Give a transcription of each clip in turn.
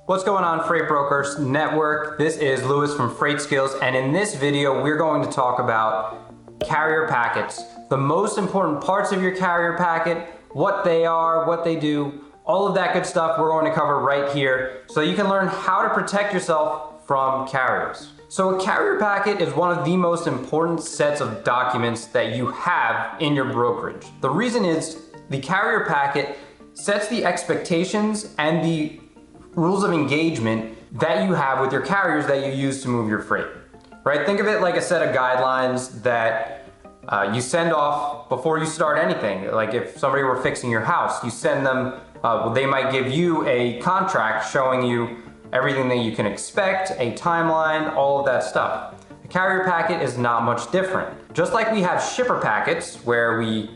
What's going on, Freight Brokers Network? This is Lewis from Freightskills, and in this video we're going to talk about carrier packets, the most important parts of your carrier packet, what they are, what they do, all of that good stuff we're going to cover right here so you can learn how to protect yourself from carriers. So a carrier packet is one of the most important sets of documents that you have in your brokerage. The reason is the carrier packet sets the expectations and the rules of engagement that you have with your carriers that you use to move your freight, right? Think of it like a set of guidelines that you send off before you start anything. Like if somebody were fixing your house, you send them, they might give you a contract showing you everything that you can expect, a timeline, all of that stuff. A carrier packet is not much different. Just like we have shipper packets where we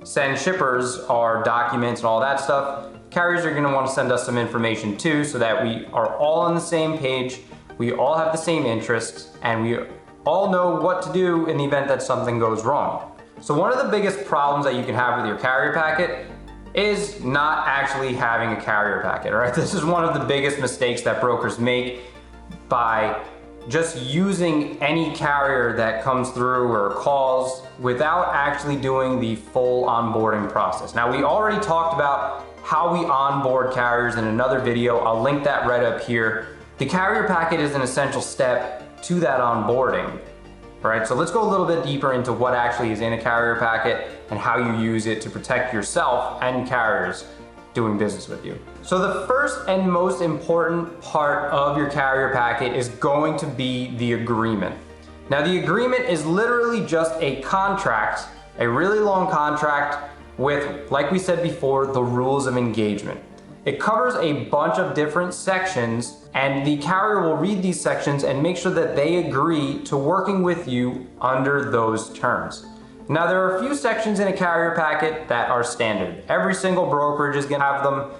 send shippers our documents and all that stuff, carriers are going to want to send us some information too, so that we are all on the same page, we all have the same interests, and we all know what to do in the event that something goes wrong. So one of the biggest problems that you can have with your carrier packet is not actually having a carrier packet, right? This is one of the biggest mistakes that brokers make by just using any carrier that comes through or calls without actually doing the full onboarding process. Now, we already talked about how we onboard carriers in another video. I'll link that right up here. The carrier packet is an essential step to that onboarding, right? So let's go a little bit deeper into what actually is in a carrier packet and how you use it to protect yourself and carriers doing business with you. So the first and most important part of your carrier packet is going to be the agreement. Now, the agreement is literally just a contract, a really long contract with, like we said before, the rules of engagement. It covers a bunch of different sections, and the carrier will read these sections and make sure that they agree to working with you under those terms. Now, there are a few sections in a carrier packet that are standard. Every single brokerage is gonna have them,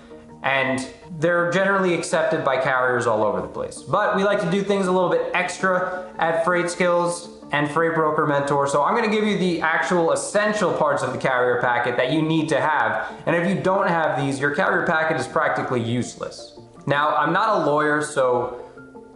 and they're generally accepted by carriers all over the place. But we like to do things a little bit extra at Freightskills and Freight Broker Mentor. So I'm gonna give you the actual essential parts of the carrier packet that you need to have. And if you don't have these, your carrier packet is practically useless. Now, I'm not a lawyer, so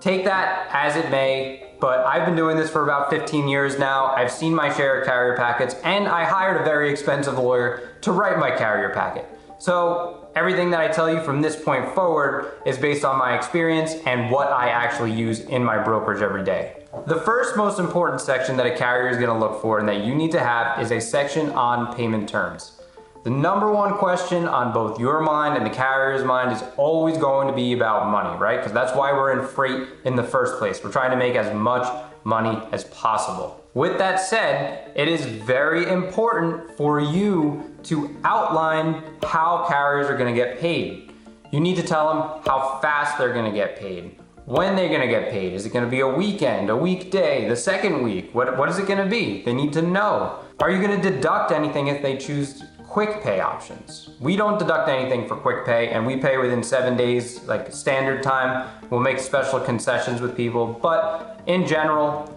take that as it may, but I've been doing this for about 15 years now. I've seen my share of carrier packets, and I hired a very expensive lawyer to write my carrier packet. So everything that I tell you from this point forward is based on my experience and what I actually use in my brokerage every day. The first most important section that a carrier is going to look for and that you need to have is a section on payment terms. The number one question on both your mind and the carrier's mind is always going to be about money, right? Because that's why we're in freight in the first place. We're trying to make as much money as possible. With that said, it is very important for you to outline how carriers are going to get paid. You need to tell them how fast they're going to get paid. When they're gonna get paid. Is it gonna be a weekend, a weekday, the second week? What is it gonna be? They need to know. Are you gonna deduct anything if they choose quick pay options? We don't deduct anything for quick pay, and we pay within 7 days, like standard time. We'll make special concessions with people, but in general,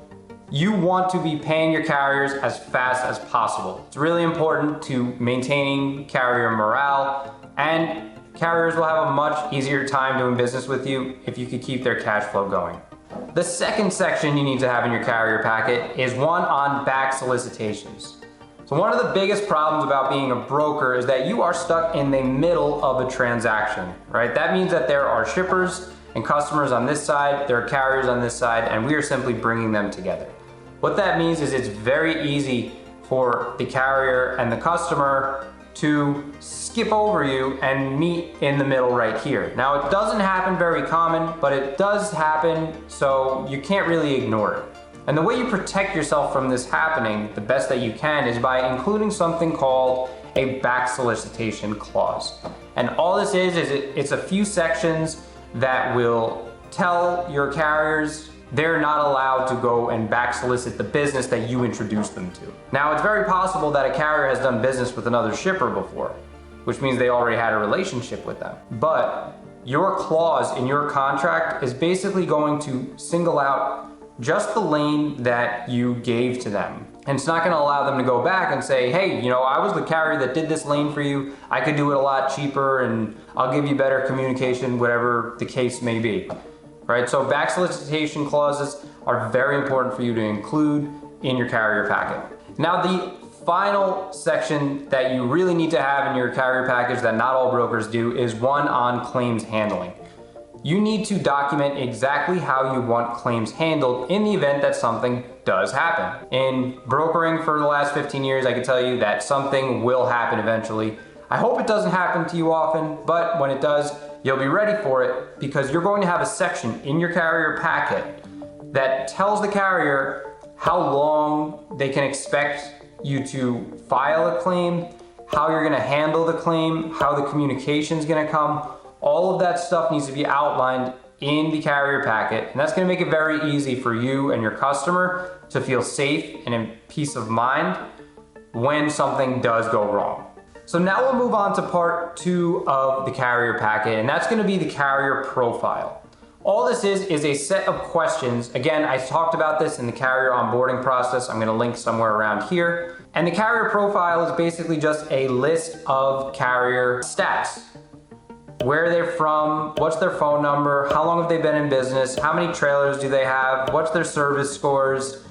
you want to be paying your carriers as fast as possible. It's really important to maintaining carrier morale, and carriers will have a much easier time doing business with you if you could keep their cash flow going. The second section you need to have in your carrier packet is one on back solicitations. So one of the biggest problems about being a broker is that you are stuck in the middle of a transaction, right? That means that there are shippers and customers on this side, there are carriers on this side, and we are simply bringing them together. What that means is it's very easy for the carrier and the customer to skip over you and meet in the middle right here. Now, it doesn't happen very common, but it does happen, so you can't really ignore it. And the way you protect yourself from this happening the best that you can is by including something called a back solicitation clause. And all this is it's a few sections that will tell your carriers they're not allowed to go and back solicit the business that you introduced them to. Now, it's very possible that a carrier has done business with another shipper before, which means they already had a relationship with them. But your clause in your contract is basically going to single out just the lane that you gave to them. And it's not gonna allow them to go back and say, hey, you know, I was the carrier that did this lane for you. I could do it a lot cheaper and I'll give you better communication, whatever the case may be, right? So back solicitation clauses are very important for you to include in your carrier packet. Now, the final section that you really need to have in your carrier package that not all brokers do is one on claims handling. You need to document exactly how you want claims handled in the event that something does happen. In brokering for the last 15 years, I can tell you that something will happen eventually. I hope it doesn't happen to you often, but when it does, you'll be ready for it because you're going to have a section in your carrier packet that tells the carrier how long they can expect you to file a claim, how you're gonna handle the claim, how the communication's gonna come. All of that stuff needs to be outlined in the carrier packet, and that's gonna make it very easy for you and your customer to feel safe and in peace of mind when something does go wrong. So now we'll move on to part 2 of the carrier packet, and that's gonna be the carrier profile. All this is a set of questions. Again, I talked about this in the carrier onboarding process. I'm gonna link somewhere around here. And the carrier profile is basically just a list of carrier stats. Where they're from, what's their phone number, how long have they been in business, how many trailers do they have, what's their service scores,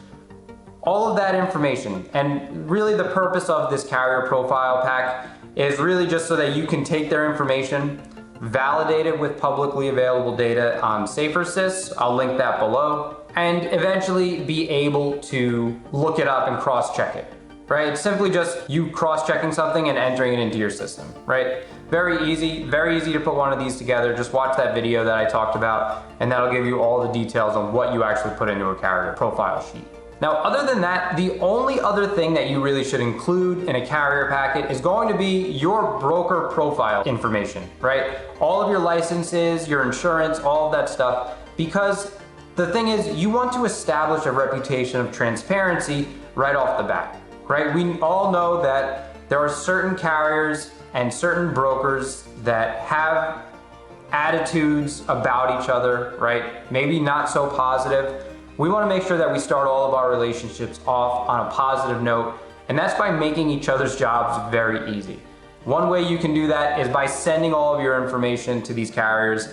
all of that information. And really the purpose of this carrier profile pack is really just so that you can take their information, validate it with publicly available data on SaferSys, I'll link that below, and eventually be able to look it up and cross-check it, right? It's simply just you cross-checking something and entering it into your system, right? Very easy to put one of these together. Just watch that video that I talked about, and that'll give you all the details on what you actually put into a carrier profile sheet. Now, other than that, the only other thing that you really should include in a carrier packet is going to be your broker profile information, right? All of your licenses, your insurance, all of that stuff, because the thing is, you want to establish a reputation of transparency right off the bat, right? We all know that there are certain carriers and certain brokers that have attitudes about each other, right? Maybe not so positive. We want to make sure that we start all of our relationships off on a positive note, and that's by making each other's jobs very easy. One way you can do that is by sending all of your information to these carriers.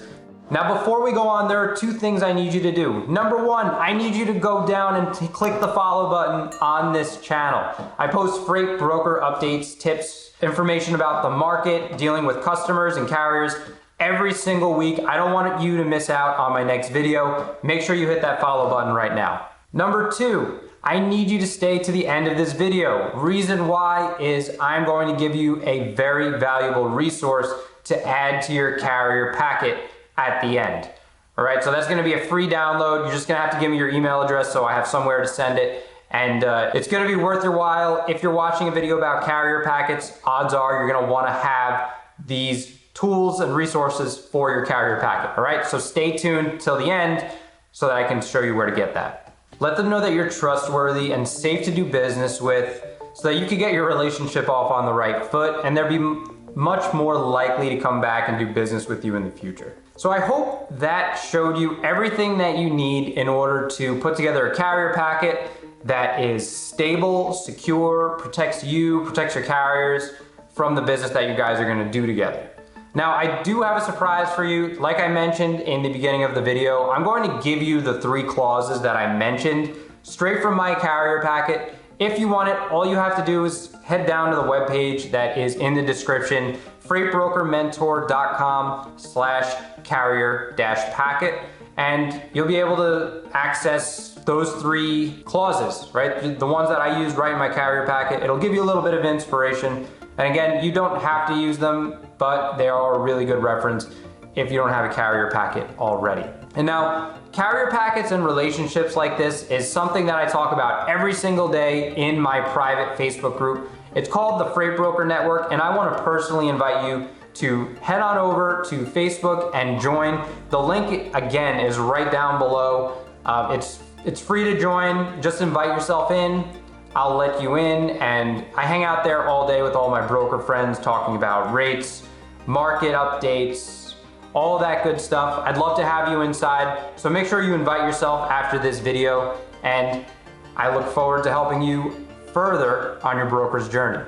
Now, before we go on, there are 2 things I need you to do. Number 1, I need you to go down and click the follow button on this channel. I post freight broker updates, tips, information about the market, dealing with customers and carriers every single week. I don't want you to miss out on my next video. Make sure you hit that follow button right now. Number 2, I need you to stay to the end of this video. Reason why is I'm going to give you a very valuable resource to add to your carrier packet at the end. All right, so that's gonna be a free download. You're just gonna have to give me your email address so I have somewhere to send it. And it's gonna be worth your while. If you're watching a video about carrier packets, odds are you're gonna wanna have these tools and resources for your carrier packet, all right? So stay tuned till the end so that I can show you where to get that. Let them know that you're trustworthy and safe to do business with so that you can get your relationship off on the right foot and they'll be much more likely to come back and do business with you in the future. So I hope that showed you everything that you need in order to put together a carrier packet that is stable, secure, protects you, protects your carriers from the business that you guys are gonna do together. Now, I do have a surprise for you. Like I mentioned in the beginning of the video, I'm going to give you the 3 clauses that I mentioned straight from my carrier packet. If you want it, all you have to do is head down to the webpage that is in the description, freightbrokermentor.com/carrier-packet, and you'll be able to access those 3 clauses, right? The ones that I use right in my carrier packet. It'll give you a little bit of inspiration. And again, you don't have to use them, but they are a really good reference if you don't have a carrier packet already. And now, carrier packets and relationships like this is something that I talk about every single day in my private Facebook group. It's called the Freight Broker Network, and I want to personally invite you to head on over to Facebook and join. The link, again, is right down below. It's free to join. Just invite yourself in. I'll let you in, and I hang out there all day with all my broker friends talking about rates, market updates, all that good stuff. I'd love to have you inside, so make sure you invite yourself after this video, and I look forward to helping you further on your broker's journey.